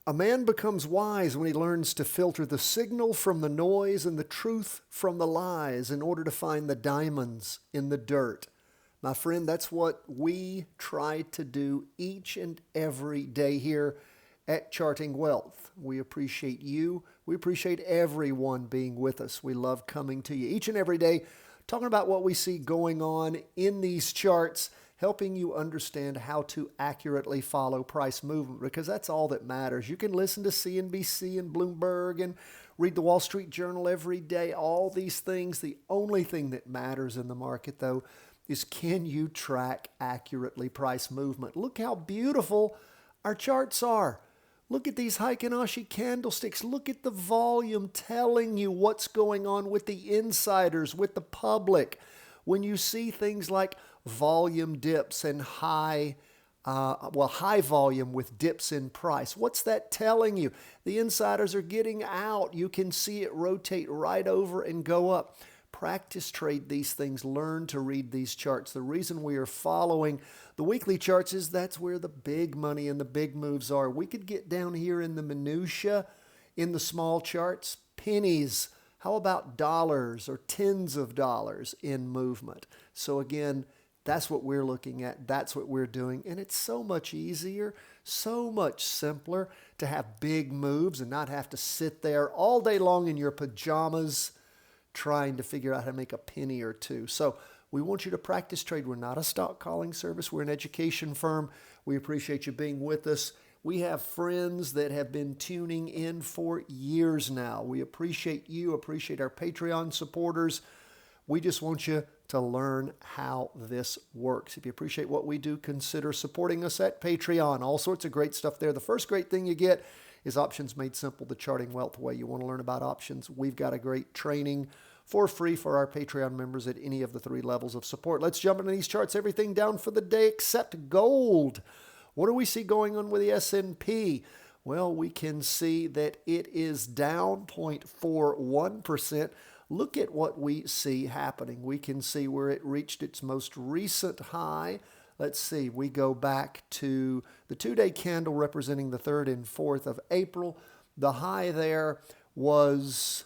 A man becomes wise when he learns to filter the signal from the noise and the truth from the lies in order to find the diamonds in the dirt. My friend, that's what we try to do each and every day here at Charting Wealth. We appreciate you. We appreciate everyone being with us. We love coming to you each and every day, talking about what we see going on in these charts, helping you understand how to accurately follow price movement, because that's all that matters. You can listen to CNBC and Bloomberg and read the Wall Street Journal every day, all these things. The only thing that matters in the market, though, is can you track accurately price movement? Look how beautiful our charts are. Look at these Heikin-Ashi candlesticks. Look at the volume telling you what's going on with the insiders, with the public. When you see things like volume dips and high volume with dips in price, what's that telling you? The insiders are getting out. You can see it rotate right over and go up. Practice trade these things. Learn to read these charts. The reason we are following the weekly charts is that's where the big money and the big moves are. We could get down here in the minutia, in the small charts, pennies. How about dollars or tens of dollars in movement? So again, that's what we're looking at. That's what we're doing. And it's so much easier, so much simpler to have big moves and not have to sit there all day long in your pajamas trying to figure out how to make a penny or two. So we want you to practice trade. We're not a stock calling service. We're an education firm. We appreciate you being with us. We have friends that have been tuning in for years now. We appreciate you, appreciate our Patreon supporters. We just want you to learn how this works. If you appreciate what we do, consider supporting us at Patreon. All sorts of great stuff there. The first great thing you get is Options Made Simple, the Charting Wealth way. You want to learn about options? We've got a great training for free for our Patreon members at any of the 3 levels of support. Let's jump into these charts. Everything down for the day except gold. What do we see going on with the S&P? Well, we can see that it is down 0.41%. Look at what we see happening. We can see where it reached its most recent high. Let's see, we go back to the 2-day candle representing the 3rd and 4th of April. The high there was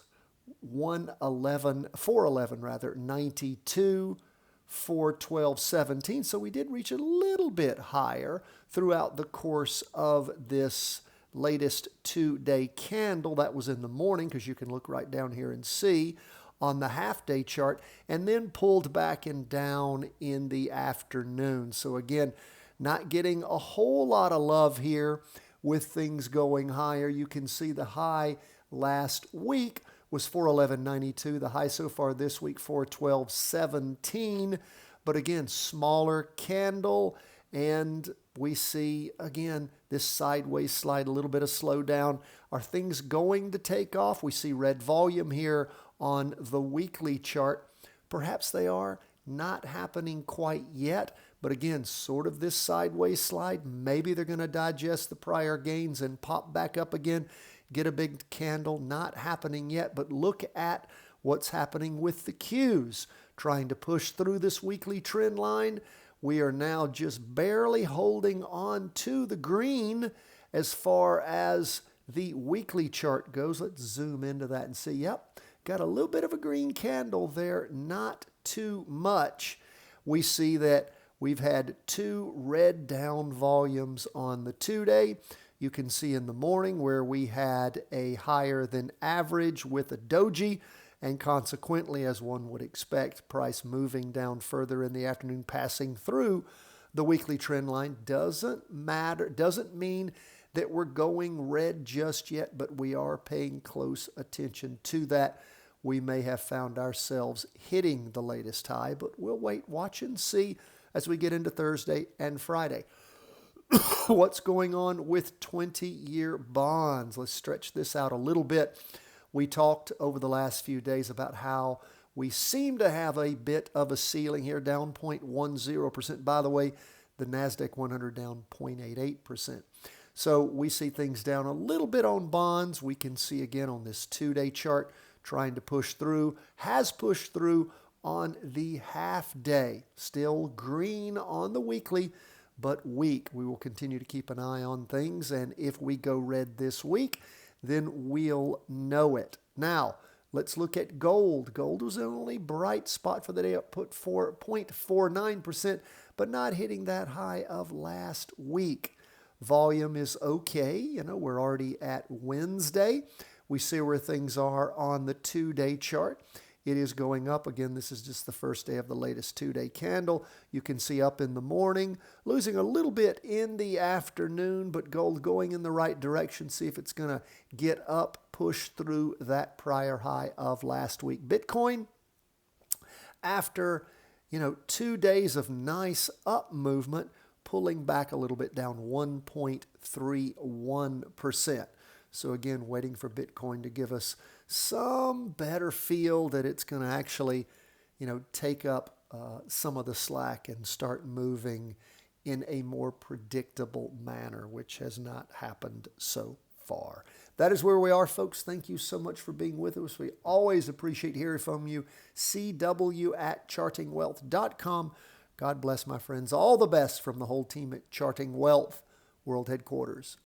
411.92, 412.17. So we did reach a little bit higher throughout the course of this latest 2-day candle. That was in the morning, because you can look right down here and see on the half-day chart, and then pulled back and down in the afternoon. So again, not getting a whole lot of love here with things going higher. You can see the high last week was 411.92. The high so far this week, 412.17. But again, smaller candle, and we see, again, this sideways slide, a little bit of slowdown. Are things going to take off? We see red volume here on the weekly chart. Perhaps they are. Not happening quite yet. But again, sort of this sideways slide. Maybe they're going to digest the prior gains and pop back up again, get a big candle. Not happening yet. But look at what's happening with the Qs. Trying to push through this weekly trend line. We are now just barely holding on to the green as far as the weekly chart goes. Let's zoom into that and see. Yep, got a little bit of a green candle there, not too much. We see that we've had 2 red down volumes on the 2-day. You can see in the morning where we had a higher than average with a doji, and consequently, as one would expect, price moving down further in the afternoon, passing through the weekly trend line. Doesn't matter, doesn't mean that we're going red just yet, but we are paying close attention to that. We may have found ourselves hitting the latest high, but we'll wait, watch, and see as we get into Thursday and Friday. What's going on with 20-year bonds? Let's stretch this out a little bit. We talked over the last few days about how we seem to have a bit of a ceiling here, down 0.10%. By the way, the NASDAQ 100 down 0.88%. So we see things down a little bit on bonds. We can see again on this 2-day chart trying to push through, has pushed through on the half day. Still green on the weekly, but weak. We will continue to keep an eye on things, and if we go red this week, then we'll know it. Now, let's look at gold. Gold was the only bright spot for the day, up 0.49%, but not hitting that high of last week. Volume is okay. We're already at Wednesday. We see where things are on the 2-day chart. It is going up. Again, this is just the first day of the latest 2-day candle. You can see up in the morning, losing a little bit in the afternoon, but gold going in the right direction. See if it's going to get up, push through that prior high of last week. Bitcoin, after 2 days of nice up movement, pulling back a little bit, down 1.31%. So again, waiting for Bitcoin to give us some better feel that it's going to actually, take up some of the slack and start moving in a more predictable manner, which has not happened so far. That is where we are, folks. Thank you so much for being with us. We always appreciate hearing from you. CW@chartingwealth.com. God bless, my friends. All the best from the whole team at Charting Wealth World Headquarters.